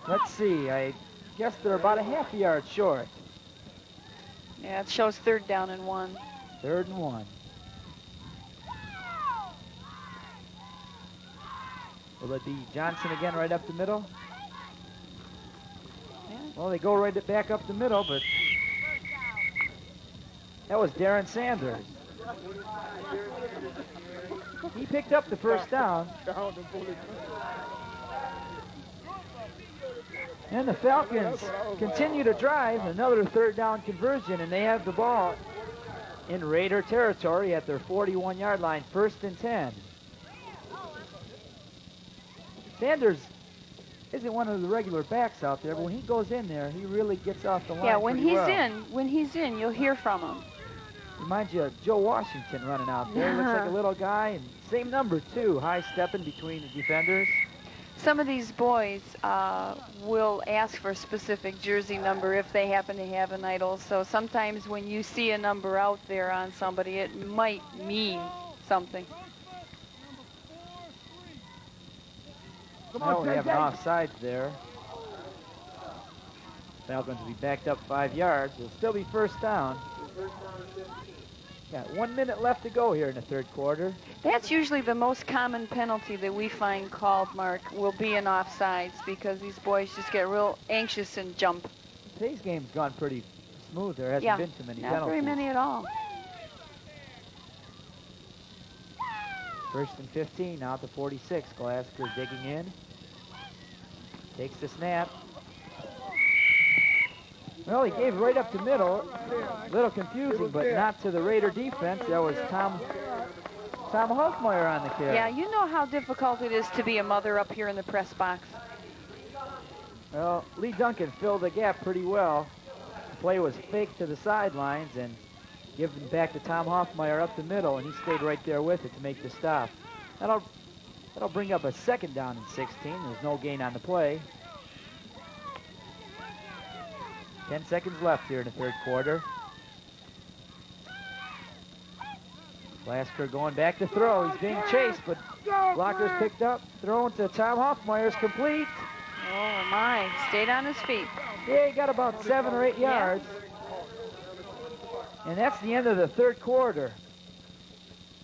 Let's see, I guess they're about a half a yard short. Yeah, it shows 3rd down and 1. 3rd and 1. Will it be Johnson again right up the middle? Yeah. Well, they go right back up the middle, but that was Darren Sanders. He picked up the 1st down. And the Falcons continue to drive. Another 3rd down conversion, and they have the ball in Raider territory at their 41-yard line, 1st and 10. Sanders isn't one of the regular backs out there, but when he goes in there, he really gets off the line. Yeah, when well. he's in, you'll hear from him. Reminds you of Joe Washington running out there. Looks like a little guy, and same number too, high stepping between the defenders. Some of these boys will ask for a specific jersey number if they happen to have an idol. So sometimes when you see a number out there on somebody, it might mean something. Now we have an offside there. Falcons will be backed up 5 yards. It'll still be 1st down. Got 1 minute left to go here in the 3rd quarter. That's usually the most common penalty that we find called, Mark, will be an offsides, because these boys just get real anxious and jump. Today's game's gone pretty smooth. There hasn't been too many penalties. Not very many at all. 1st and 15, now at the 46. Glasgow digging in. Takes the snap. Well, he gave right up the middle. A little confusing, but not to the Raider defense. That was Tom Hoffmeyer on the carry. Yeah, you know how difficult it is to be a mother up here in the press box. Well, Lee Duncan filled the gap pretty well. The play was faked to the sidelines and given back to Tom Hoffmeyer up the middle, and he stayed right there with it to make the stop. That'll bring up a 2nd down and 16. There's no gain on the play. 10 seconds left here in the 3rd quarter. Lasker going back to throw. He's being chased, but blocker's picked up. Thrown to Tom Hoffmeyer's complete. Oh, my. Stayed on his feet. Yeah, he got about 7 or 8 yards. And that's the end of the 3rd quarter.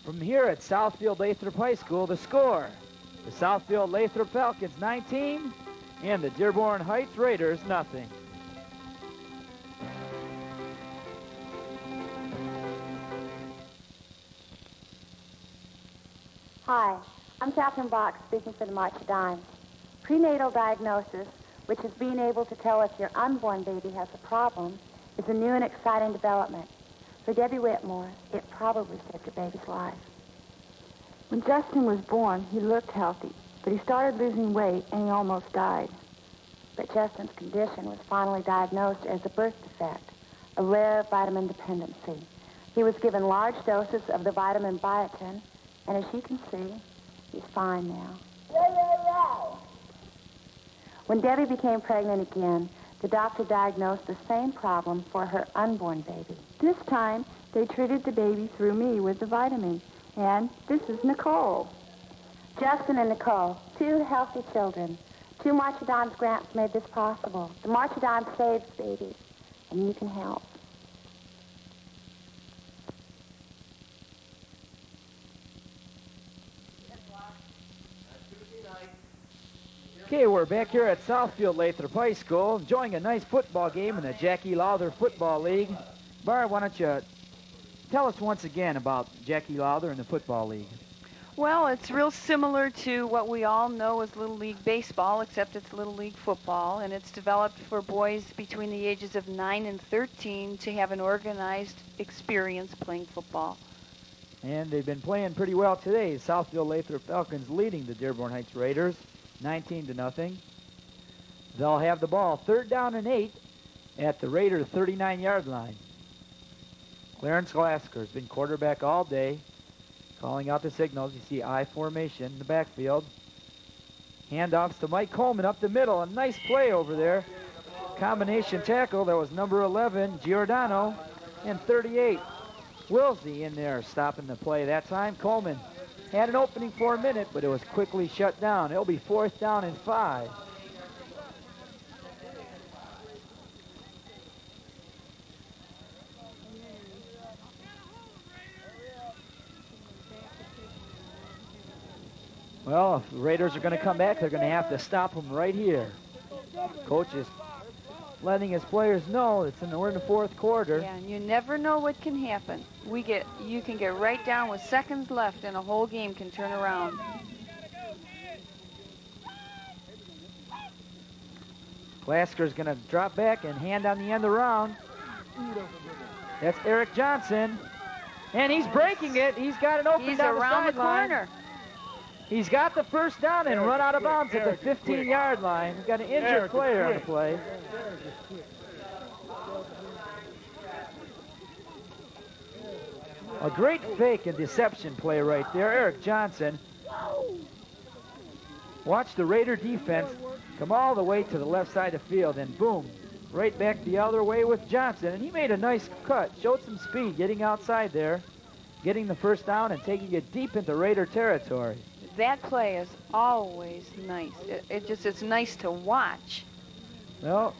From here at Southfield Lathrup High School, the score: the Southfield Lathrup Falcons 19 and the Dearborn Heights Raiders nothing. Hi, I'm Catherine Bach speaking for the March of Dimes. Prenatal diagnosis, which is being able to tell if your unborn baby has a problem, is a new and exciting development. For Debbie Whitmore, it probably saved her baby's life. When Justin was born, he looked healthy, but he started losing weight and he almost died. But Justin's condition was finally diagnosed as a birth defect, a rare vitamin dependency. He was given large doses of the vitamin biotin, and as you can see, he's fine now. When Debbie became pregnant again, the doctor diagnosed the same problem for her unborn baby. This time, they treated the baby through me with the vitamin. And this is Nicole. Justin and Nicole, 2 healthy children. 2 March of Dimes grants made this possible. The March of Dimes saves babies, and you can help. Okay, we're back here at Southfield Lathrup High School, enjoying a nice football game in the Jackie Lowther Football League. Barb, why don't you tell us once again about Jackie Lowther and the Football League? Well, it's real similar to what we all know as Little League Baseball, except it's Little League Football, and it's developed for boys between the ages of 9 and 13 to have an organized experience playing football. And they've been playing pretty well today. Southfield Lathrup Falcons leading the Dearborn Heights Raiders 19-0. They'll have the ball 3rd down and 8 at the Raider 39-yard line. Clarence Glasgow has been quarterback all day, calling out the signals. You see I formation in the backfield. Handoffs to Mike Coleman up the middle. A nice play over there. Combination tackle. That was number 11, Giordano, and 38, Wilsey in there stopping the play that time. Coleman had an opening for a minute, but it was quickly shut down. It'll be 4th down and 5. Well, if the Raiders are going to come back, they're going to have to stop them right here. Coach is letting his players know we're in the fourth quarter. Yeah, and you never know what can happen. You can get right down with seconds left, and a whole game can turn around. Glasker's going to drop back and hand on the end around. That's Eric Johnson. And he's breaking it. He's got an open He's down around the sideline. corner. He's got the first down and run out of bounds at the 15-yard line. He's got an injured player on the play. A great fake and deception play right there. Eric Johnson. Watch the Raider defense come all the way to the left side of the field, and boom, right back the other way with Johnson. And he made a nice cut, showed some speed, getting outside there, getting the first down and taking it deep into Raider territory. That play is always nice. It's nice to watch. Well,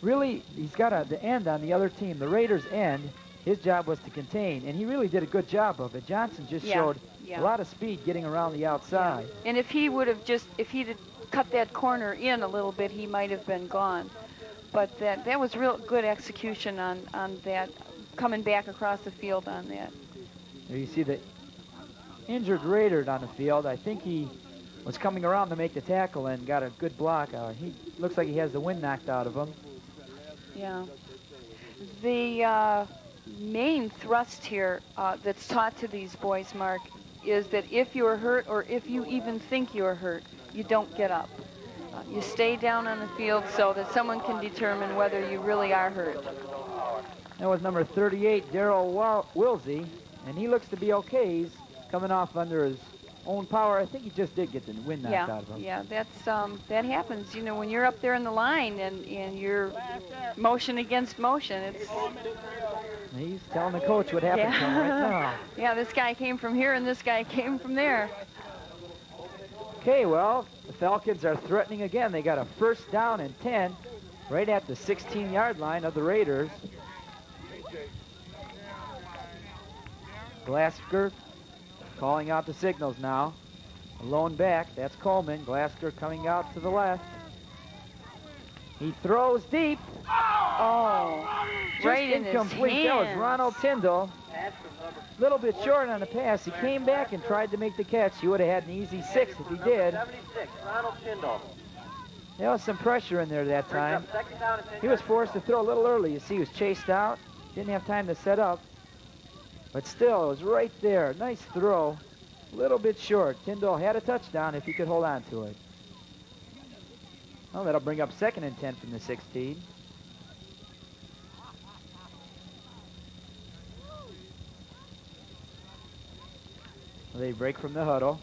really, he's got the end on the other team, the Raiders' end. His job was to contain, and he really did a good job of it. Johnson just showed a lot of speed getting around the outside. Yeah. And if he'd have cut that corner in a little bit, he might have been gone. But that was real good execution on that, coming back across the field on that. There you see the injured Raider on the field. I think he was coming around to make the tackle and got a good block. He looks like he has the wind knocked out of him. Yeah. The main thrust here that's taught to these boys, Mark, is that if you are hurt or if you even think you are hurt, you don't get up. You stay down on the field so that someone can determine whether you really are hurt. That was number 38, Darrell Wilsey, and he looks to be okay. He's coming off under his own power. I think he just did get the wind knocked out of him. Yeah, that happens. You know, when you're up there in the line and you're motion against motion, He's telling the coach what happened to him right now. Yeah, this guy came from here and this guy came from there. Okay, well, the Falcons are threatening again. They got a first down and 10 right at the 16-yard line of the Raiders. Glasker calling out the signals now. Lone back, that's Coleman. Glasker coming out to the left. He throws deep. Oh, right in his incomplete. hands. That was Ronald Tyndall. A little bit short on the pass. He came back and tried to make the catch. He would have had an easy 6 if he did. 76, Ronald Tyndall. There was some pressure in there that time. He was forced to throw a little early. You see, he was chased out. Didn't have time to set up. But still, it was right there. Nice throw. A little bit short. Tyndall had a touchdown if he could hold on to it. Well, that'll bring up 2nd and 10 from the 16. They break from the huddle.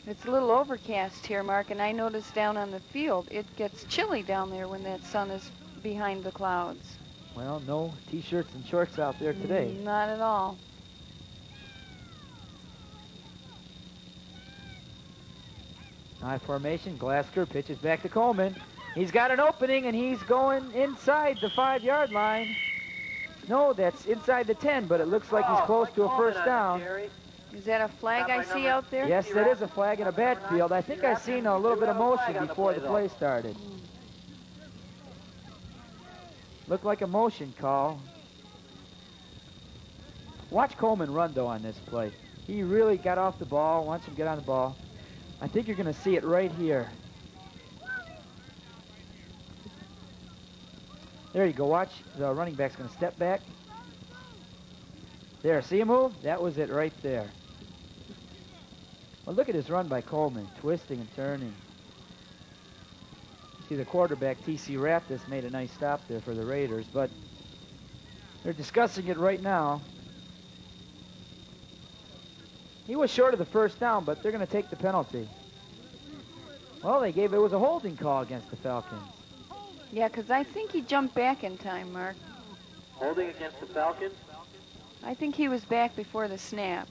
It's a little overcast here, Mark, and I noticed down on the field, it gets chilly down there when that sun is behind the clouds. Well, no T-shirts and shorts out there today. Not at all. High formation, Glasker pitches back to Coleman. He's got an opening, and he's going inside the 5-yard line. No, that's inside the 10, but it looks like he's close to a first down. Is that a flag I see out there? Yes, that is a flag in a backfield. I think I seen a little bit of motion before the play started. Looked like a motion call. Watch Coleman run, though, on this play. He really got off the ball. Watch him get on the ball. I think you're going to see it right here. There you go. Watch. The running back's going to step back. There. See him move? That was it right there. Well, look at his run by Coleman. Twisting and turning. See the quarterback, T.C. Raptis, made a nice stop there for the Raiders, but they're discussing it right now. He was short of the first down, but they're going to take the penalty. Well, it was a holding call against the Falcons. Yeah, because I think he jumped back in time, Mark. Holding against the Falcons? I think he was back before the snap.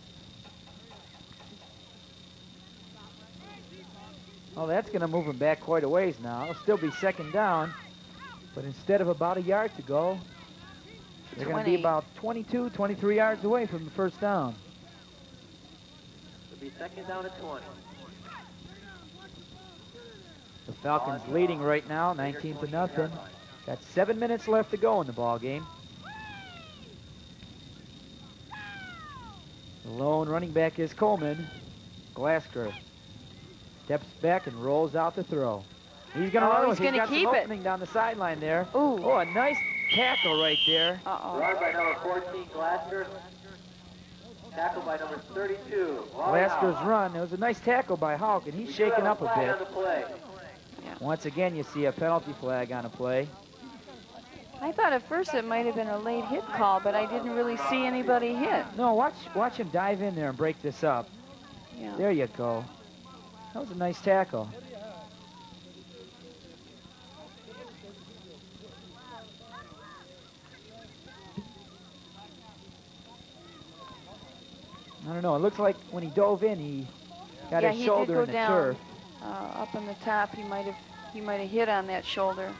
Well, that's going to move him back quite a ways now. It'll still be 2nd down, but instead of about a yard to go, they're going to be about 22, 23 yards away from the first down. It'll be second down at 20. The Falcons leading right now, 19 to nothing. Got 7 minutes left to go in the ball game. The lone running back is Coleman. Glasgow steps back and rolls out the throw. He's going to run with it. He's got some opening down the sideline there. Ooh. Oh, a nice tackle right there. Uh-oh. Run by number 14, Glasgow. Tackle by number 32, Glasgow's run. It was a nice tackle by Houck, and he's shaken up a bit. On the play. Yeah. Once again, you see a penalty flag on a play. I thought at first it might have been a late hit call, but I didn't really see anybody hit. No, watch him dive in there and break this up. Yeah. There you go. That was a nice tackle. I don't know. It looks like when he dove in, he got his shoulder in the turf. Up on the top, he might have hit on that shoulder.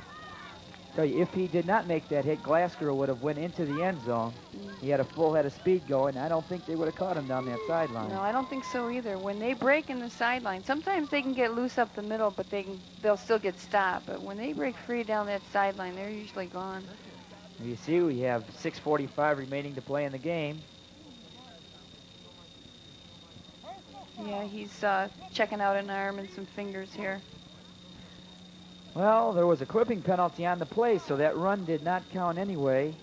Tell you, if he did not make that hit, Glasgow would have went into the end zone. He had a full head of speed going. I don't think they would have caught him down that sideline. No, I don't think so either. When they break in the sideline, sometimes they can get loose up the middle, but they'll still get stopped. But when they break free down that sideline, they're usually gone. You see, we have 6:45 remaining to play in the game. Yeah, he's checking out an arm and some fingers here. Well, there was a clipping penalty on the play, so that run did not count anyway.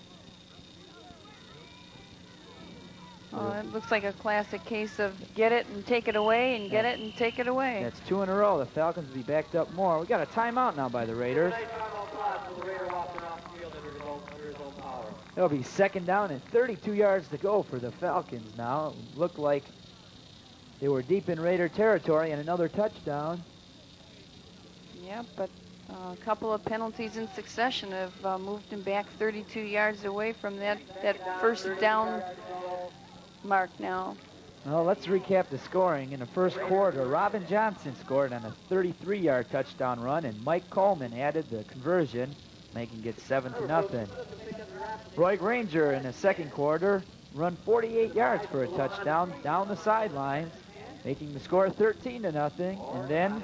Oh, it looks like a classic case of get it and take it away and get it and take it away. That's 2 in a row. The Falcons will be backed up more. We got a timeout now by the Raiders. It'll be second down and 32 yards to go for the Falcons now. It looked like they were deep in Raider territory, and another touchdown. Yeah, but a couple of penalties in succession have moved him back 32 yards away from that first down mark now. Well, let's recap the scoring. In the first quarter, Robin Johnson scored on a 33-yard touchdown run, and Mike Coleman added the conversion, making it 7-0. Roy Granger in the second quarter run 48 yards for a touchdown down the sidelines, making the score 13-0. And then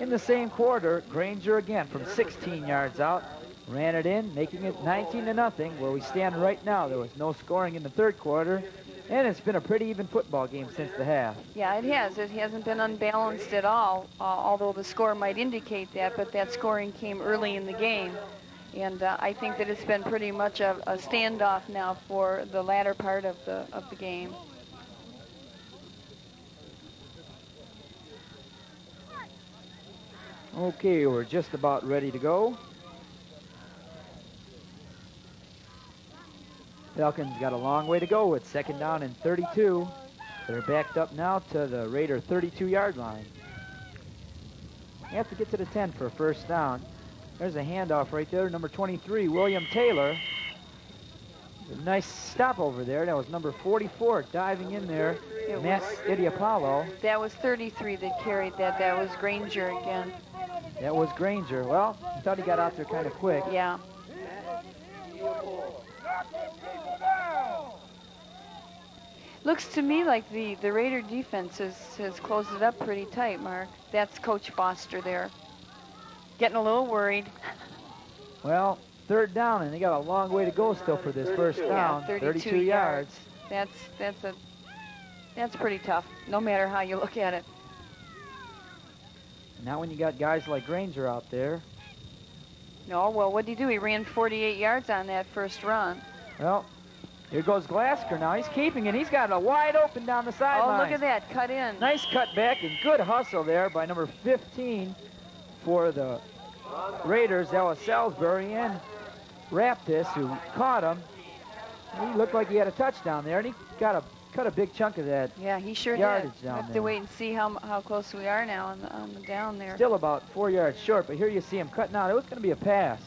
in the same quarter, Granger again from 16 yards out ran it in, making it 19-0. Where we stand right now, there was no scoring in the third quarter, and it's been a pretty even football game since the half. Yeah, it has. It hasn't been unbalanced at all, although the score might indicate that, but that scoring came early in the game. And I think that it's been pretty much a standoff now for the latter part of the game. Okay, we're just about ready to go. Falcons got a long way to go with second down and 32. They're backed up now to the Raider 32-yard line. You have to get to the 10 for a first down. There's a handoff right there, number 23, William Taylor. A nice stop over there. That was number 44 diving in there, Matt Idiapollo. That was 33 that carried that. That was Granger again. That was Granger. Well, I thought he got out there kind of quick. Yeah. Looks to me like the Raider defense has closed it up pretty tight, Mark. That's Coach Foster there. Getting a little worried. Well, third down, and they got a long way to go still for this first down. Yeah, 32 yards. That's pretty tough, no matter how you look at it. Now when you got guys like Granger out there. No, well, what did he do? He ran 48 yards on that first run. Well, here goes Glasgow now. He's keeping it. He's got a wide open down the sideline. Oh, look at that, cut in. Nice cut back and good hustle there by number 15 for the Raiders. That was Salisbury and Raptis who caught him. He looked like he had a touchdown there, and he cut a big chunk of that. Yeah, he sure yardage did. down Have to there. wait and see how close we are now on the down there. Still about 4 yards short, but here you see him cutting out. It was going to be a pass.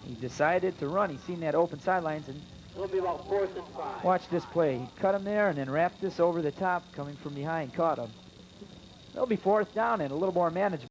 He decided to run. He's seen that open sidelines, and It'll be about 4th and 5. watch this play. He cut him there and then wrapped this over the top, coming from behind, caught him. It'll be fourth down and a little more manageable.